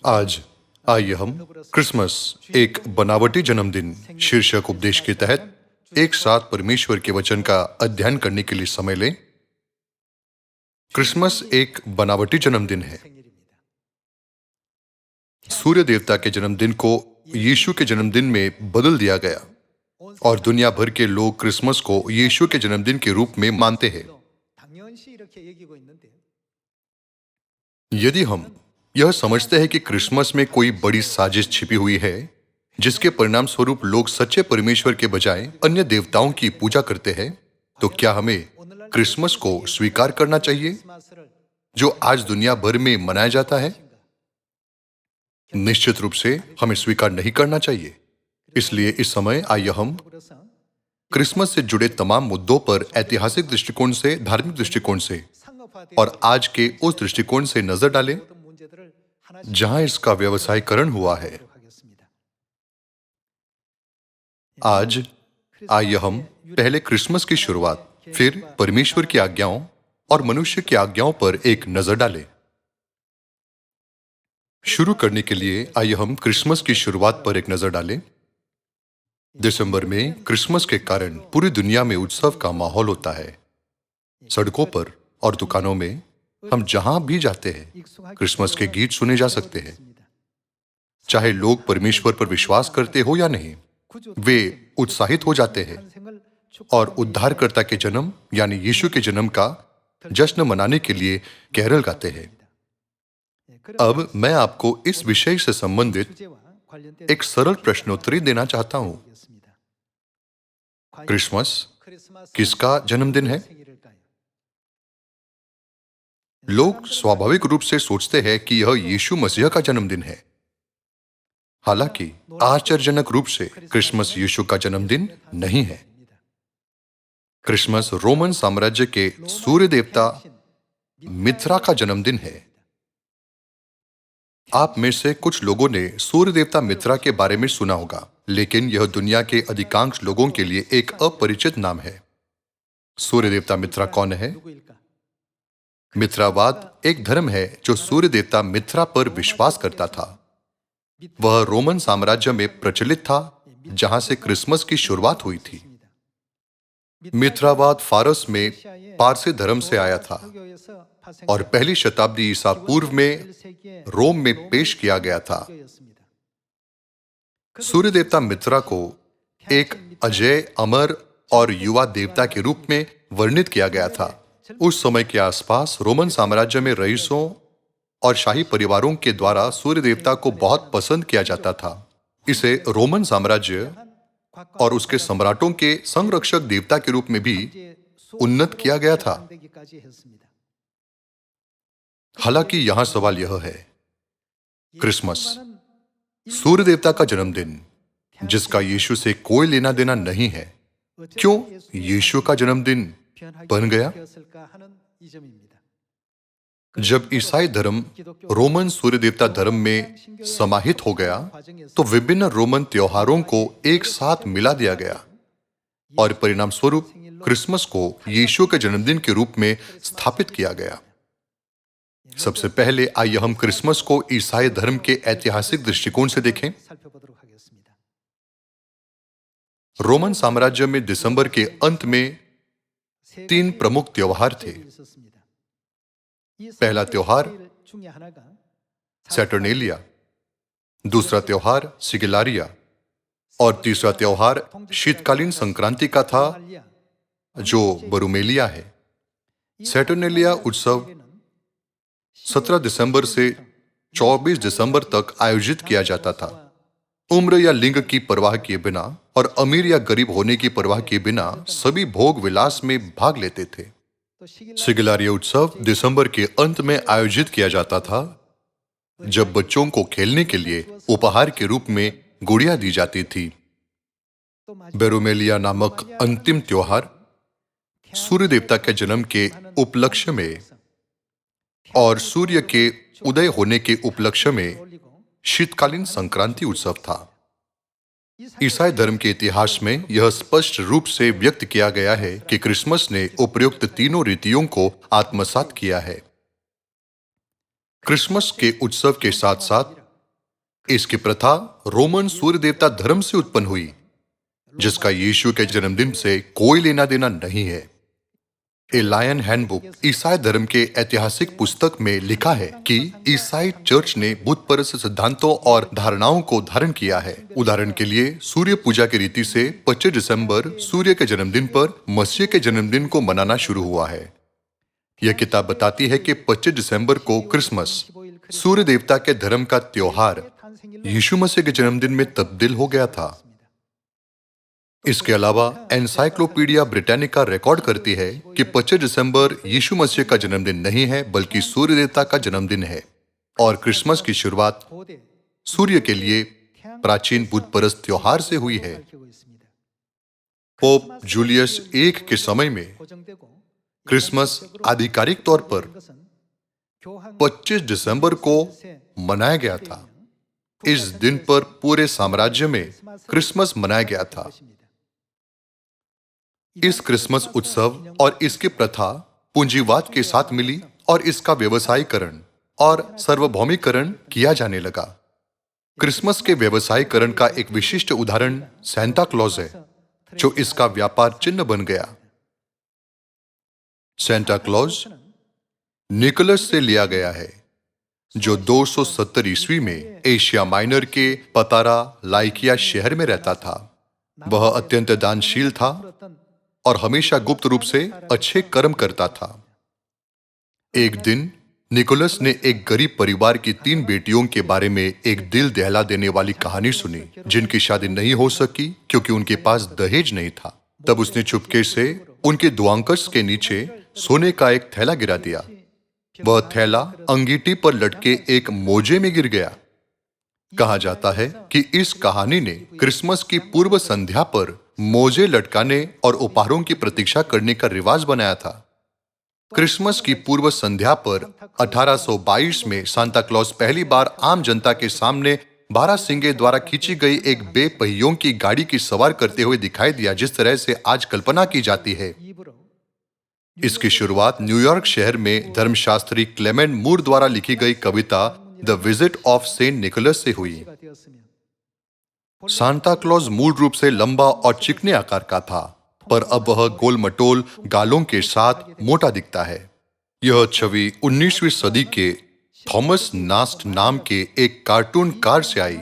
आज आइए हम क्रिसमस एक बनावटी जन्मदिन शीर्षक उपदेश के तहत एक साथ परमेश्वर के वचन का अध्ययन करने के लिए समय लें। क्रिसमस एक बनावटी जन्मदिन है। सूर्य देवता के जन्मदिन को यीशु के जन्मदिन में बदल दिया गया और दुनिया भर के लोग क्रिसमस को यीशु के जन्मदिन के रूप में मानते हैं। यदि हम यह समझते हैं कि क्रिसमस में कोई बड़ी साजिश छिपी हुई है जिसके परिणाम स्वरूप लोग सच्चे परमेश्वर के बजाय अन्य देवताओं की पूजा करते हैं, तो क्या हमें क्रिसमस को स्वीकार करना चाहिए जो आज दुनिया भर में मनाया जाता है? निश्चित रूप से हमें स्वीकार नहीं करना चाहिए। इसलिए इस समय आइए हम क्रिसमस से जुड़े तमाम मुद्दों पर ऐतिहासिक दृष्टिकोण से, धार्मिक दृष्टिकोण से और आज के उस दृष्टिकोण से नजर डालें जहां इसका व्यवसायीकरण हुआ है। आज आइए हम पहले क्रिसमस की शुरुआत, फिर परमेश्वर की आज्ञाओं और मनुष्य की आज्ञाओं पर एक नजर डालें। शुरू करने के लिए आइए हम क्रिसमस की शुरुआत पर एक नजर डालें। दिसंबर में क्रिसमस के कारण पूरी दुनिया में उत्सव का माहौल होता है। सड़कों पर और दुकानों में हम जहां भी जाते हैं, क्रिसमस के गीत सुने जा सकते हैं। चाहे लोग परमेश्वर पर विश्वास करते हो या नहीं, वे उत्साहित हो जाते हैं और उद्धारकर्ता के जन्म यानी यीशु के जन्म का जश्न मनाने के लिए कैरल गाते हैं। अब मैं आपको इस विषय से संबंधित एक सरल प्रश्नोत्तरी देना चाहता हूं। क्रिसमस किसका जन्मदिन है? लोग स्वाभाविक रूप से सोचते हैं कि यह यीशु मसीह का जन्मदिन है। हालांकि आश्चर्यजनक रूप से क्रिसमस यीशु का जन्मदिन नहीं है। क्रिसमस रोमन साम्राज्य के सूर्य देवता मित्रा का जन्मदिन है। आप में से कुछ लोगों ने सूर्य देवता मित्रा के बारे में सुना होगा, लेकिन यह दुनिया के अधिकांश लोगों के लिए एक अपरिचित नाम है। सूर्य देवता मित्रा कौन है? मित्रावाद एक धर्म है जो सूर्य देवता मित्रा पर विश्वास करता था। वह रोमन साम्राज्य में प्रचलित था, जहां से क्रिसमस की शुरुआत हुई थी। मित्रावाद फारस में पारसी धर्म से आया था और पहली शताब्दी ईसा पूर्व में रोम में पेश किया गया था। सूर्य देवता मित्रा को एक अजय, अमर और युवा देवता के रूप में वर्णित किया गया था। उस समय के आसपास रोमन साम्राज्य में रईसों और शाही परिवारों के द्वारा सूर्य देवता को बहुत पसंद किया जाता था। इसे रोमन साम्राज्य और उसके सम्राटों के संरक्षक देवता के रूप में भी उन्नत किया गया था। हालांकि यहां सवाल यह है, क्रिसमस सूर्य देवता का जन्मदिन जिसका यीशु से कोई लेना देना नहीं है, क्यों यीशु का जन्मदिन बन गया? जब ईसाई धर्म रोमन सूर्य देवता धर्म में समाहित हो गया, तो विभिन्न रोमन त्योहारों को एक साथ मिला दिया गया और परिणाम स्वरूप क्रिसमस को यीशु के जन्मदिन के रूप में स्थापित किया गया। सबसे पहले आइए हम क्रिसमस को ईसाई धर्म के ऐतिहासिक दृष्टिकोण से देखें। रोमन साम्राज्य में दिसंबर के अंत में 3 प्रमुख त्योहार थे। पहला त्योहार सैटर्नेलिया, दूसरा त्योहार सिगिलारिया और तीसरा त्योहार शीतकालीन संक्रांति का था जो बरुमेलिया है। सैटर्नेलिया उत्सव 17 दिसंबर से 24 दिसंबर तक आयोजित किया जाता था। उम्र या लिंग की परवाह किए बिना और अमीर या गरीब होने की परवाह किए बिना सभी भोग विलास में भाग लेते थे। सिगिलारिया उत्सव दिसंबर के अंत में आयोजित किया जाता था, जब बच्चों को खेलने के लिए उपहार के रूप में गुड़िया दी जाती थी। बेरुमेलिया नामक अंतिम त्योहार सूर्य देवता के जन्म के उपलक्ष्य में और सूर्य के उदय होने के उपलक्ष्य में शीतकालीन संक्रांति उत्सव था। ईसाई धर्म के इतिहास में यह स्पष्ट रूप से व्यक्त किया गया है कि क्रिसमस ने उपयुक्त तीनों रीतियों को आत्मसात किया है। क्रिसमस के उत्सव के साथ साथ इसकी प्रथा रोमन सूर्य देवता धर्म से उत्पन्न हुई, जिसका यीशु के जन्मदिन से कोई लेना देना नहीं है। ए लायन हैंडबुक ईसाई धर्म के ऐतिहासिक पुस्तक में लिखा है कि ईसाई चर्च ने बुत परस्त सिद्धांतों और धारणाओं को धारण किया है। उदाहरण के लिए सूर्य पूजा की रीति से 25 दिसंबर सूर्य के जन्मदिन पर मसीह के जन्मदिन को मनाना शुरू हुआ है। यह किताब बताती है कि 25 दिसंबर को क्रिसमस सूर्य देवता के धर्म का त्योहार यीशु मसीह के जन्मदिन में तब्दील हो गया था। इसके अलावा एनसाइक्लोपीडिया ब्रिटानिका रिकॉर्ड करती है कि 25 दिसंबर यीशु मसीह का जन्मदिन नहीं है, बल्कि सूर्य देवता का जन्मदिन है और क्रिसमस की शुरुआत सूर्य के लिए प्राचीन बुत परस्त त्योहार से हुई है। पोप जूलियस एक के समय में क्रिसमस आधिकारिक तौर पर 25 दिसंबर को मनाया गया था। इस दिन पर पूरे साम्राज्य में क्रिसमस मनाया गया था। इस क्रिसमस उत्सव और इसकी प्रथा पूंजीवाद के साथ मिली और इसका व्यवसायीकरण और सार्वभौमिकरण किया जाने लगा। क्रिसमस के व्यवसायीकरण का एक विशिष्ट उदाहरण सांता क्लॉज है, जो इसका व्यापार चिन्ह बन गया। सांता क्लॉज निकोलस से लिया गया है, जो 270 ईस्वी में एशिया माइनर के पतारा लाइकिया शहर में रहता था। वह अत्यंत दानशील था और हमेशा गुप्त रूप से अच्छे कर्म करता था। एक दिन निकोलस ने एक गरीब परिवार की 3 बेटियों के बारे में एक दिल दहला देने वाली कहानी सुनी, जिनकी शादी नहीं हो सकी क्योंकि उनके पास दहेज नहीं था। तब उसने चुपके से उनके दुआंकस के नीचे सोने का एक थैला गिरा दिया। वह थैला अंगीठी पर लटके एक मोजे में गिर गया। कहा जाता है कि इस कहानी ने क्रिसमस की पूर्व संध्या पर मोजे लटकाने और उपहारों की प्रतीक्षा करने का रिवाज बनाया था। क्रिसमस की पूर्व संध्या पर 1822 में सांता क्लॉज पहली बार आम जनता के सामने 12 सिंगे द्वारा खींची गई एक बेपहियों की गाड़ी की सवार करते हुए दिखाई दिया, जिस तरह से आज कल्पना की जाती है। इसकी शुरुआत न्यूयॉर्क शहर में धर्मशास्त्री क्लेमेंट मूर द्वारा लिखी गई कविता the visit of Saint Nicholas से हुई। सांता क्लॉज मूल रूप से लंबा और चिकने आकार का था, पर अब वह गोल मटोल गालों के साथ मोटा दिखता है। यह छवि 19वीं सदी के थॉमस नास्ट नाम के एक कार्टूनकार से आई,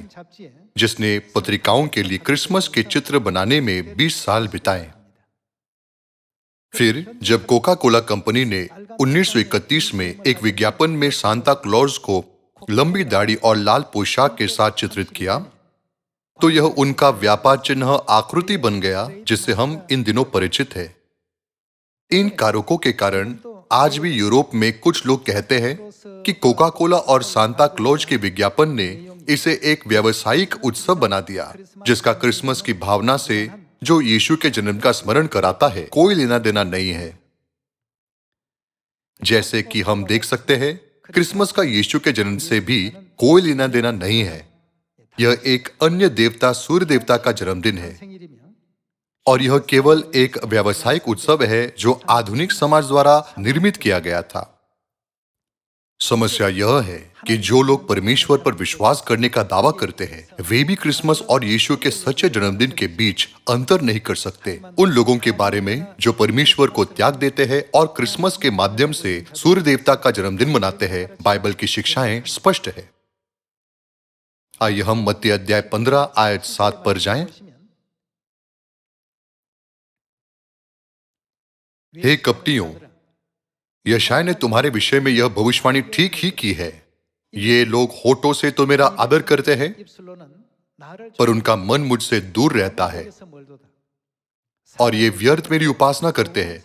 जिसने पत्रिकाओं के लिए क्रिसमस के चित्र बनाने में 20 साल बिताए। फिर जब कोका कोला कंपनी ने 1931 में एक विज्ञापन में सांता क्लॉज को लंबी दाढ़ी और लाल पोशाक के साथ चित्रित किया, तो यह उनका व्यापार चिन्ह आकृति बन गया, जिससे हम इन दिनों परिचित हैं। इन कारकों के कारण आज भी यूरोप में कुछ लोग कहते हैं कि कोका कोला और सांता क्लॉज के विज्ञापन ने इसे एक व्यावसायिक उत्सव बना दिया, जिसका क्रिसमस की भावना से, जो यीशु के जन्म का स्मरण कराता है, कोई लेना देना नहीं है। जैसे कि हम देख सकते हैं, क्रिसमस का यीशु के जन्म से भी कोई लेना देना नहीं है। यह एक अन्य देवता सूर्य देवता का जन्मदिन है और यह केवल एक व्यावसायिक उत्सव है जो आधुनिक समाज द्वारा निर्मित किया गया था। समस्या यह है कि जो लोग परमेश्वर पर विश्वास करने का दावा करते हैं, वे भी क्रिसमस और यीशु के सच्चे जन्मदिन के बीच अंतर नहीं कर सकते। उन लोगों के बारे में जो परमेश्वर को त्याग देते हैं और क्रिसमस के माध्यम से सूर्य देवता का जन्मदिन मनाते हैं, बाइबल की शिक्षाएं स्पष्ट है। आइए हम मत्ती अध्याय 15 आयत 7 पर जाएं। हे कपटियों, यशायाह ने तुम्हारे विषय में यह भविष्यवाणी ठीक ही की है। ये लोग होठों से तो मेरा आदर करते हैं, पर उनका मन मुझसे दूर रहता है और ये व्यर्थ मेरी उपासना करते हैं,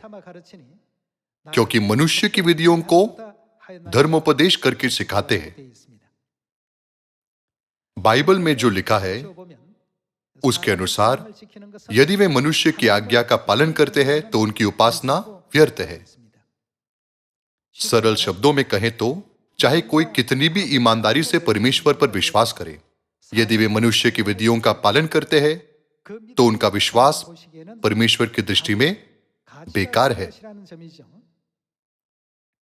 क्योंकि मनुष्य की विधियों को धर्मोपदेश करके सिखाते हैं। बाइबल में जो लिखा है उसके अनुसार यदि वे मनुष्य की आज्ञा का पालन करते हैं तो उनकी उपासना व्यर्थ है। सरल शब्दों में कहें तो चाहे कोई कितनी भी ईमानदारी से परमेश्वर पर विश्वास करे, यदि वे मनुष्य की विधियों का पालन करते हैं तो उनका विश्वास परमेश्वर की दृष्टि में बेकार है।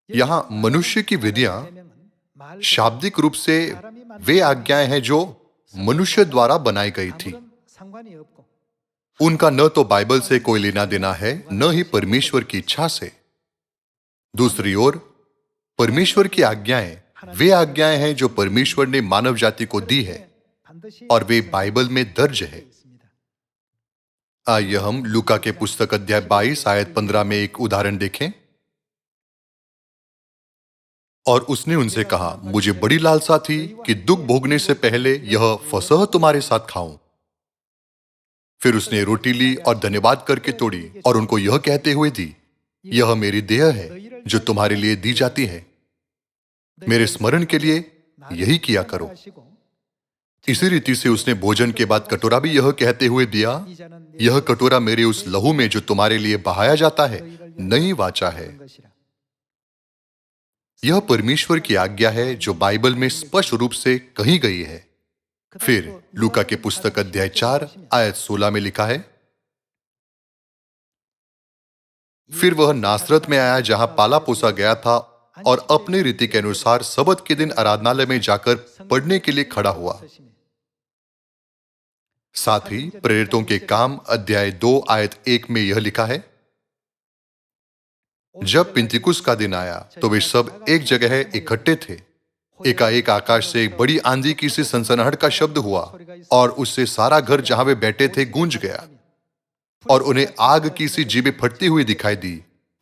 यहां मनुष्य की विधियां शाब्दिक रूप से वे आज्ञाएं हैं जो मनुष्य द्वारा बनाई गई थी। उनका न तो बाइबल से कोई लेना देना है, न ही परमेश्वर की इच्छा से। दूसरी ओर परमेश्वर की आज्ञाएं वे आज्ञाएं हैं जो परमेश्वर ने मानव जाति को दी है और वे बाइबल में दर्ज है। आइए हम लूका के पुस्तक अध्याय 22 आयत 15 में एक उदाहरण देखें। और उसने उनसे कहा, मुझे बड़ी लालसा थी कि दुख भोगने से पहले यह फसह तुम्हारे साथ खाऊं। फिर उसने रोटी ली और धन्यवाद करके तोड़ी और उनको यह कहते हुए दी, यह मेरी देह है जो तुम्हारे लिए दी जाती है। मेरे स्मरण के लिए यही किया करो। इसी रीति से उसने भोजन के बाद कटोरा भी यह कहते हुए दिया, यह कटोरा मेरे उस लहू में जो तुम्हारे लिए बहाया जाता है नई वाचा है। यह परमेश्वर की आज्ञा है जो बाइबल में स्पष्ट रूप से कही गई है। फिर लूका के पुस्तक अध्याय 4 आयत 16 में लिखा है, फिर वह नासरत में आया जहां पाला पोसा गया था और अपनी रीति के अनुसार सबत के दिन आराधनालय में जाकर पढ़ने के लिए खड़ा हुआ। साथ ही प्रेरितों के काम अध्याय 2 आयत 1 में यह लिखा है, जब पिंतिकुस का दिन आया तो वे सब एक जगह इकट्ठे थे। एकाएक आकाश से एक बड़ी आंधी की सी सनसनाहट का शब्द हुआ और उससे सारा घर जहां वे बैठे थे गूंज गया और उन्हें आग की सी जीभें फटती हुई दिखाई दी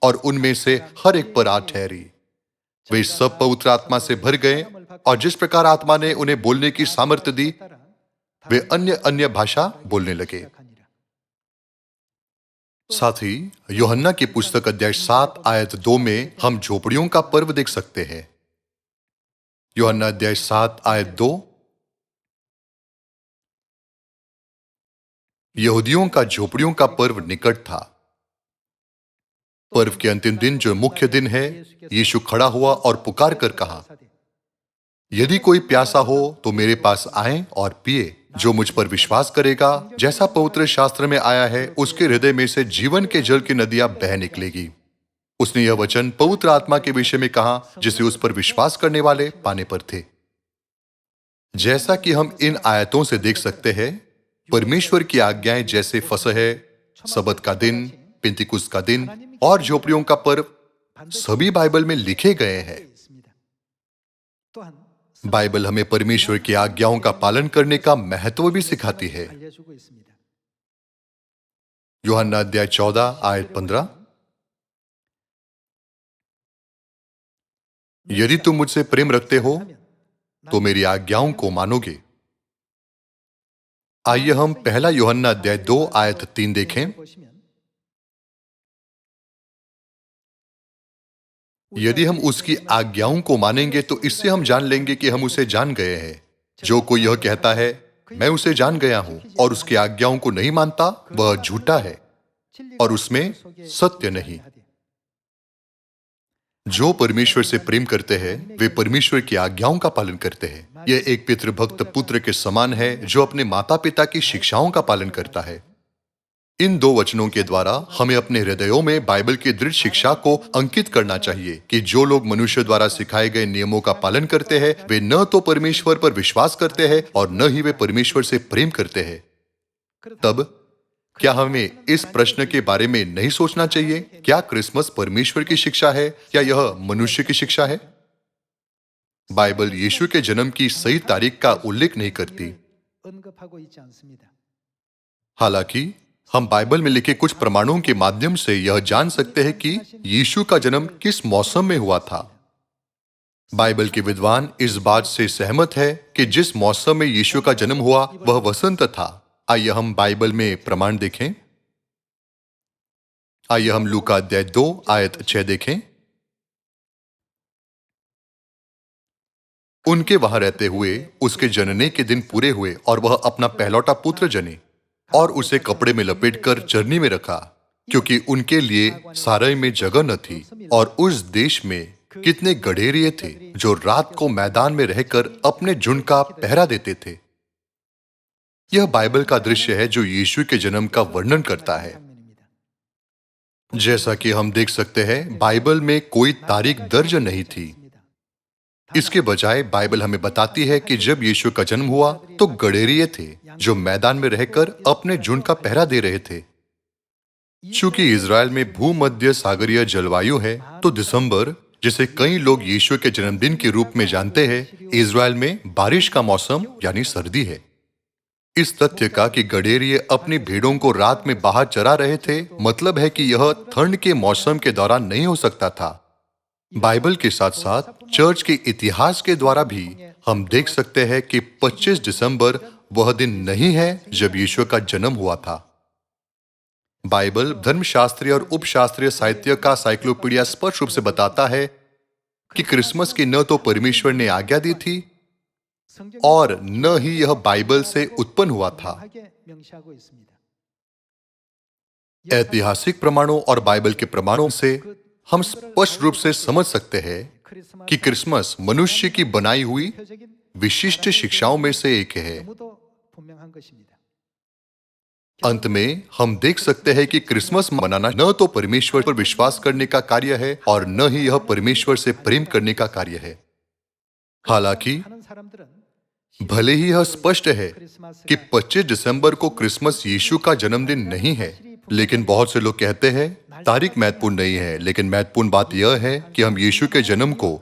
और उनमें से हर एक पर आ ठहरी। वे सब पवित्र आत्मा से भर गए और जिस प्रकार आत्मा ने उन्हें बोलने की सामर्थ्य दी, वे अन्य अन्य भाषा बोलने लगे। साथ ही यूहन्ना की पुस्तक अध्याय 7 आयत 2 में हम झोपड़ियों का पर्व देख सकते हैं। यूहन्ना अध्याय 7 आयत 2, यहूदियों का झोपड़ियों का पर्व निकट था। पर्व के अंतिम दिन जो मुख्य दिन है, यीशु खड़ा हुआ और पुकार कर कहा, यदि कोई प्यासा हो तो मेरे पास आए और पिए। जो मुझ पर विश्वास करेगा, जैसा पवित्र शास्त्र में आया है, उसके हृदय में से जीवन के जल की नदियां बह निकलेगी। उसने यह वचन पवित्र आत्मा के विषय में कहा जिसे उस पर विश्वास करने वाले पाने पर थे। जैसा कि हम इन आयतों से देख सकते हैं, परमेश्वर की आज्ञाएं जैसे फसह, सबत का दिन, पिंतिकुस का दिन और झोपड़ियों का पर्व सभी बाइबल में लिखे गए हैं। बाइबल हमें परमेश्वर की आज्ञाओं का पालन करने का महत्व भी सिखाती है। यूहन्ना अध्याय 14 आयत 15, यदि तुम मुझसे प्रेम रखते हो तो मेरी आज्ञाओं को मानोगे। आइए हम पहला यूहन्ना अध्याय 2 आयत 3 देखें। यदि हम उसकी आज्ञाओं को मानेंगे तो इससे हम जान लेंगे कि हम उसे जान गए हैं। जो कोई यह कहता है मैं उसे जान गया हूं और उसकी आज्ञाओं को नहीं मानता, वह झूठा है और उसमें सत्य नहीं। जो परमेश्वर से प्रेम करते हैं वे परमेश्वर की आज्ञाओं का पालन करते हैं। यह एक पितृभक्त पुत्र के समान है जो अपने माता पिता की शिक्षाओं का पालन करता है। इन दो वचनों के द्वारा हमें अपने हृदयों में बाइबल की दृढ़ शिक्षा को अंकित करना चाहिए कि जो लोग मनुष्य द्वारा सिखाए गए नियमों का पालन करते हैं, वे न तो परमेश्वर पर विश्वास करते हैं और न ही वे परमेश्वर से प्रेम करते हैं। तब क्या हमें इस प्रश्न के बारे में नहीं सोचना चाहिए, क्या क्रिसमस परमेश्वर की शिक्षा है या यह मनुष्य की शिक्षा है? बाइबल यीशु के जन्म की सही तारीख का उल्लेख नहीं करती। हालांकि हम बाइबल में लिखे कुछ प्रमाणों के माध्यम से यह जान सकते हैं कि यीशु का जन्म किस मौसम में हुआ था। बाइबल के विद्वान इस बात से सहमत है कि जिस मौसम में यीशु का जन्म हुआ वह वसंत था। आइए हम बाइबल में प्रमाण देखें। आइए हम लूका अध्याय 2 आयत 6 देखें। उनके वहां रहते हुए उसके जनने के दिन पूरे हुए और वह अपना पहलौठा पुत्र जने और उसे कपड़े में लपेटकर चरनी में रखा, क्योंकि उनके लिए सारै में जगह न थी और उस देश में कितने गडेरिये थे जो रात को मैदान में रहकर अपने झुंड का पहरा देते थे। यह बाइबल का दृश्य है जो यीशु के जन्म का वर्णन करता है। जैसा कि हम देख सकते हैं, बाइबल में कोई तारीख दर्ज नहीं थी। इसके बजाय बाइबल हमें बताती है कि जब यीशु का जन्म हुआ तो गडेरिये थे जो मैदान में रहकर अपने झुंड का पहरा दे रहे थे। चूंकि इज़राइल में भूमध्य सागरीय जलवायु है, तो दिसंबर, जिसे कई लोग यीशु के जन्मदिन के रूप में जानते हैं, इज़राइल में बारिश का मौसम यानी सर्दी है। इस तथ्य का कि गडेरिये अपनी भेड़ों को रात में बाहर चरा रहे थे, मतलब है कि यह ठंड के मौसम के दौरान नहीं हो सकता था। बाइबल के साथ साथ चर्च के इतिहास के द्वारा भी हम देख सकते हैं कि 25 दिसंबर वह दिन नहीं है जब यीशु का जन्म हुआ था। बाइबल धर्मशास्त्रीय और उपशास्त्रीय साहित्य का साइक्लोपीडिया स्पष्ट रूप से बताता है कि क्रिसमस की न तो परमेश्वर ने आज्ञा दी थी और न ही यह बाइबल से उत्पन्न हुआ था। ऐतिहासिक प्रमाणों और बाइबल के प्रमाणों से हम स्पष्ट रूप से समझ सकते हैं कि क्रिसमस मनुष्य की बनाई हुई विशिष्ट शिक्षाओं में से एक है। अंत में हम देख सकते हैं कि क्रिसमस मनाना न तो परमेश्वर पर विश्वास करने का कार्य है और न ही यह परमेश्वर से प्रेम करने का कार्य है। हालांकि भले ही यह स्पष्ट है कि 25 दिसंबर को क्रिसमस यीशु का जन्मदिन नहीं है, लेकिन बहुत से लोग कहते हैं तारीख महत्वपूर्ण नहीं है, लेकिन महत्वपूर्ण बात यह है कि हम यीशु के जन्म को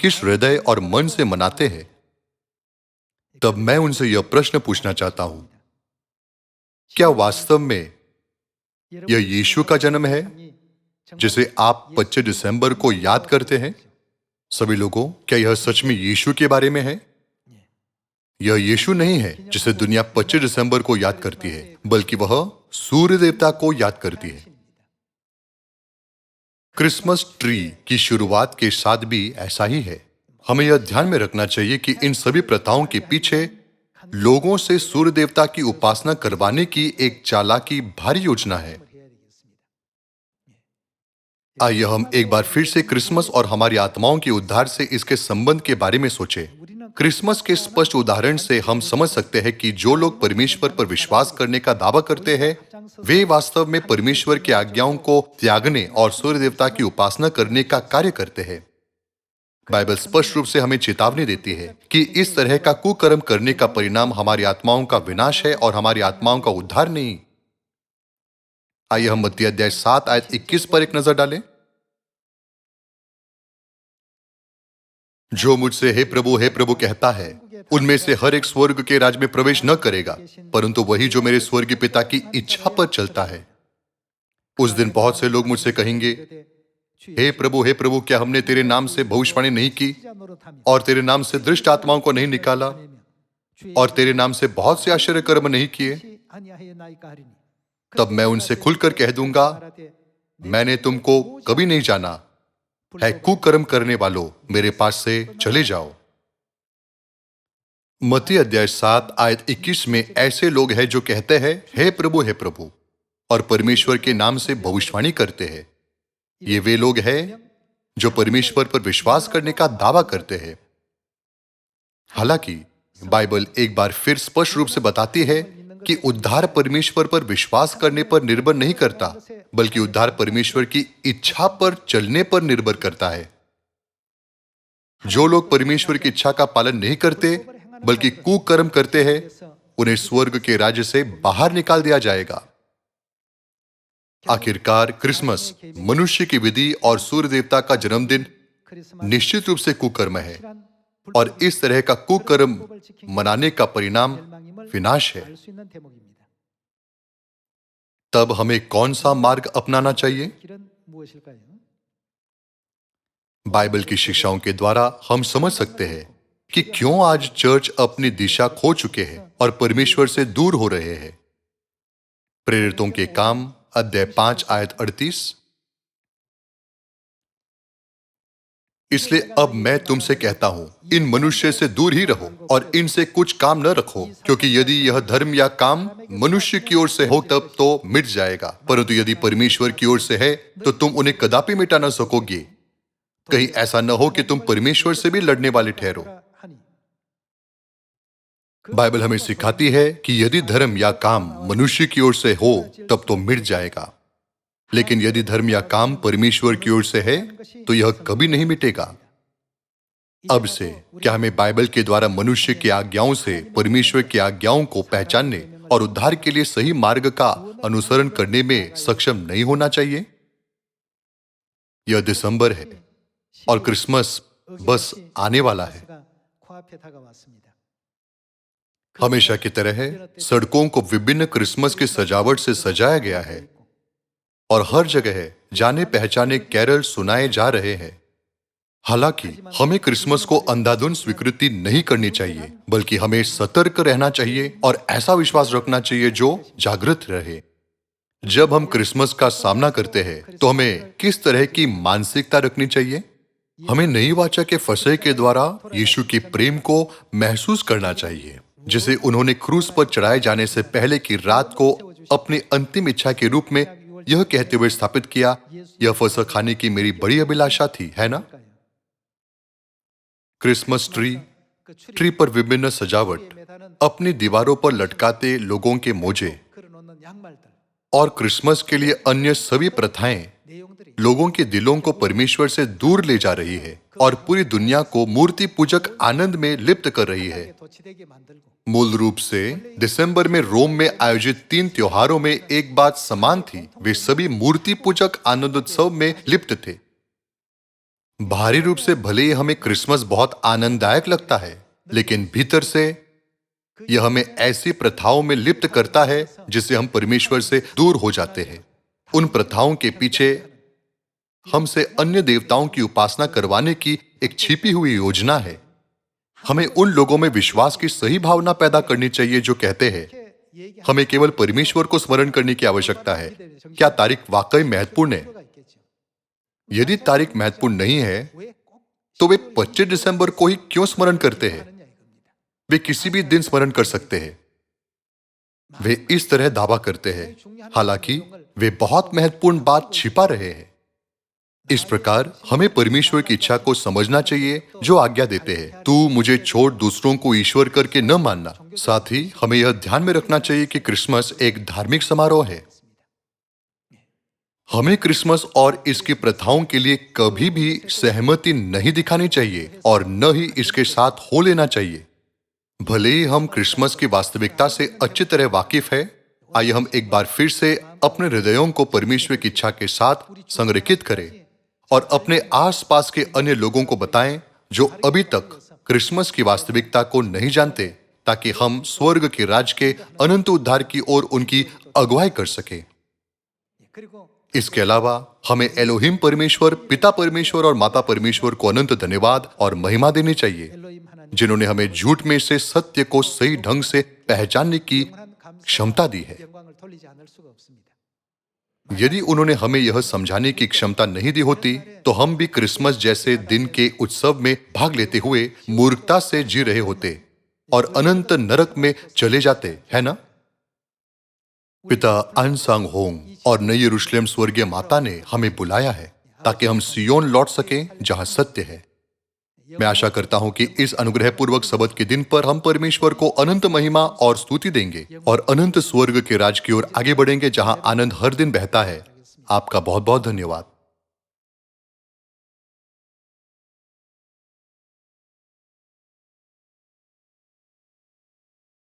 किस हृदय और मन से मनाते हैं। तब मैं उनसे यह प्रश्न पूछना चाहता हूं, क्या वास्तव में यह यीशु का जन्म है जिसे आप 25 दिसंबर को याद करते हैं? सभी लोगों, क्या यह सच में यीशु के बारे में है? यह यीशु नहीं है जिसे दुनिया 25 दिसंबर को याद करती है, बल्कि वह सूर्य देवता को याद करती है। क्रिसमस ट्री की शुरुआत के साथ भी ऐसा ही है। हमें यह ध्यान में रखना चाहिए कि इन सभी प्रथाओं के पीछे लोगों से सूर्य देवता की उपासना करवाने की एक चालाकी भारी योजना है। आइए हम एक बार फिर से क्रिसमस और हमारी आत्माओं के उद्धार से इसके संबंध के बारे में सोचें। क्रिसमस के स्पष्ट उदाहरण से हम समझ सकते हैं कि जो लोग परमेश्वर पर विश्वास करने का दावा करते हैं, वे वास्तव में परमेश्वर की आज्ञाओं को त्यागने और सूर्य देवता की उपासना करने का कार्य करते हैं। बाइबल स्पष्ट रूप से हमें चेतावनी देती है कि इस तरह का कुकर्म करने का परिणाम हमारी आत्माओं का विनाश है और हमारी आत्माओं का उद्धार नहीं। आइए हम मत्ती अध्याय 7 आयत 21 पर एक नजर डालें। जो मुझसे हे प्रभु कहता है, उनमें से हर एक स्वर्ग के राज्य में प्रवेश न करेगा, परंतु वही जो मेरे स्वर्गीय पिता की इच्छा पर चलता है। उस दिन बहुत से लोग मुझसे कहेंगे, हे प्रभु, क्या हमने तेरे नाम से भविष्यवाणी नहीं की और तेरे नाम से दुष्ट आत्माओं को नहीं निकाला और तेरे नाम से बहुत से आश्चर्य कर्म नहीं किए? तब मैं उनसे खुलकर कह दूंगा, मैंने तुमको कभी नहीं जाना, है कुकर्म करने वालों, मेरे पास से चले जाओ। मत्ती अध्याय 7 आयत 21 में ऐसे लोग हैं जो कहते हैं, हे प्रभु, और परमेश्वर के नाम से भविष्यवाणी करते हैं। ये वे लोग हैं जो परमेश्वर पर विश्वास करने का दावा करते हैं। हालांकि बाइबल एक बार फिर स्पष्ट रूप से बताती है कि उद्धार परमेश्वर पर विश्वास करने पर निर्भर नहीं करता, बल्कि उद्धार परमेश्वर की इच्छा पर चलने पर निर्भर करता है। जो लोग परमेश्वर की इच्छा का पालन नहीं करते बल्कि कुकर्म करते हैं, उन्हें स्वर्ग के राज्य से बाहर निकाल दिया जाएगा। आखिरकार क्रिसमस मनुष्य की विधि और सूर्य देवता का जन्मदिन निश्चित रूप से कुकर्म है, और इस तरह का कुकर्म मनाने का परिणाम विनाश है। तब हमें कौन सा मार्ग अपनाना चाहिए? बाइबल की शिक्षाओं के द्वारा हम समझ सकते हैं कि क्यों आज चर्च अपनी दिशा खो चुके हैं और परमेश्वर से दूर हो रहे हैं। प्रेरितों के काम अध्याय 5 आयत 38। इसलिए अब मैं तुमसे कहता हूं, इन मनुष्य से दूर ही रहो और इनसे कुछ काम न रखो, क्योंकि यदि यह धर्म या काम मनुष्य की ओर से हो तब तो मिट जाएगा, परंतु यदि परमेश्वर की ओर से है तो तुम उन्हें कदापि मिटा न सकोगे। कहीं ऐसा न हो कि तुम परमेश्वर से भी लड़ने वाले ठहरो। बाइबल हमें सिखाती है कि यदि धर्म या काम मनुष्य की ओर से हो तब तो मिट जाएगा, लेकिन यदि धर्म या काम परमेश्वर की ओर से है तो यह कभी नहीं मिटेगा। अब से क्या हमें बाइबल के द्वारा मनुष्य की आज्ञाओं से परमेश्वर की आज्ञाओं को पहचानने और उद्धार के लिए सही मार्ग का अनुसरण करने में सक्षम नहीं होना चाहिए? यह दिसंबर है और क्रिसमस बस आने वाला है। हमेशा की तरह सड़कों को विभिन्न क्रिसमस की सजावट से सजाया गया है और हर जगह जाने पहचाने कैरल सुनाए जा रहे हैं। हालांकि हमें क्रिसमस को अंधाधुंध स्वीकृति नहीं करनी चाहिए, बल्कि हमें सतर्क रहना चाहिए और ऐसा विश्वास रखना चाहिए जो जागृत रहे। जब हम क्रिसमस का सामना करते हैं तो हमें किस तरह की मानसिकता रखनी चाहिए? हमें नई वाचा के फसह के द्वारा यीशु के प्रेम को महसूस करना चाहिए, जिसे उन्होंने क्रूस पर चढ़ाए जाने से पहले की रात को अपनी अंतिम इच्छा के रूप में यह कहते हुए स्थापित किया, यह फसह खाने की मेरी बड़ी अभिलाषा थी, है ना? क्रिसमस ट्री पर विभिन्न सजावट, अपनी दीवारों पर लटकाते लोगों के मोजे और क्रिसमस के लिए अन्य सभी प्रथाएं लोगों के दिलों को परमेश्वर से दूर ले जा रही है और पूरी दुनिया को मूर्ति पूजक आनंद में लिप्त कर रही है। मूल रूप से दिसंबर में रोम में आयोजित 3 त्योहारों में एक बात समान थी, वे सभी मूर्ति पूजक आनंदोत्सव में लिप्त थे। बाहरी रूप से भले ही हमें क्रिसमस बहुत आनंददायक लगता है, लेकिन भीतर से यह हमें ऐसी प्रथाओं में लिप्त करता है जिससे हम परमेश्वर से दूर हो जाते हैं। उन प्रथाओं के पीछे हमसे अन्य देवताओं की उपासना करवाने की एक छिपी हुई योजना है। हमें उन लोगों में विश्वास की सही भावना पैदा करनी चाहिए जो कहते हैं हमें केवल परमेश्वर को स्मरण करने की आवश्यकता है। क्या तारीख वाकई महत्वपूर्ण है? यदि तारीख महत्वपूर्ण नहीं है तो वे 25 दिसंबर को ही क्यों स्मरण करते हैं? वे किसी भी दिन स्मरण कर सकते हैं। वे इस तरह दावा करते हैं, हालांकि वे बहुत महत्वपूर्ण बात छिपा रहे हैं। इस प्रकार हमें परमेश्वर की इच्छा को समझना चाहिए जो आज्ञा देते हैं, तू मुझे छोड़ दूसरों को ईश्वर करके न मानना। साथ ही हमें यह ध्यान में रखना चाहिए कि क्रिसमस एक धार्मिक समारोह है। हमें क्रिसमस और इसकी प्रथाओं के लिए कभी भी सहमति नहीं दिखानी चाहिए और न ही इसके साथ हो लेना चाहिए। भले ही हम क्रिसमस की वास्तविकता से अच्छी तरह वाकिफ है, आइए हम एक बार फिर से अपने हृदयों को परमेश्वर की इच्छा के साथ संरेखित करें और अपने आसपास के अन्य लोगों को बताएं जो अभी तक क्रिसमस की वास्तविकता को नहीं जानते, ताकि हम स्वर्ग के राज के अनंत उद्धार की ओर उनकी अगुवाई कर सकें। इसके अलावा हमें एलोहिम परमेश्वर, पिता परमेश्वर और माता परमेश्वर को अनंत धन्यवाद और महिमा देनी चाहिए, जिन्होंने हमें झूठ में से सत्य को सही ढंग से पहचानने की क्षमता दी है। यदि उन्होंने हमें यह समझाने की क्षमता नहीं दी होती तो हम भी क्रिसमस जैसे दिन के उत्सव में भाग लेते हुए मूर्खता से जी रहे होते और अनंत नरक में चले जाते, है ना? पिता अनसांग होंग और नई यरूशलेम स्वर्गीय माता ने हमें बुलाया है ताकि हम सियोन लौट सकें जहां सत्य है। मैं आशा करता हूं कि इस अनुग्रह पूर्वक सबत के दिन पर हम परमेश्वर को अनंत महिमा और स्तुति देंगे और अनंत स्वर्ग के राज की ओर आगे बढ़ेंगे जहां आनंद हर दिन बहता है। आपका बहुत बहुत धन्यवाद।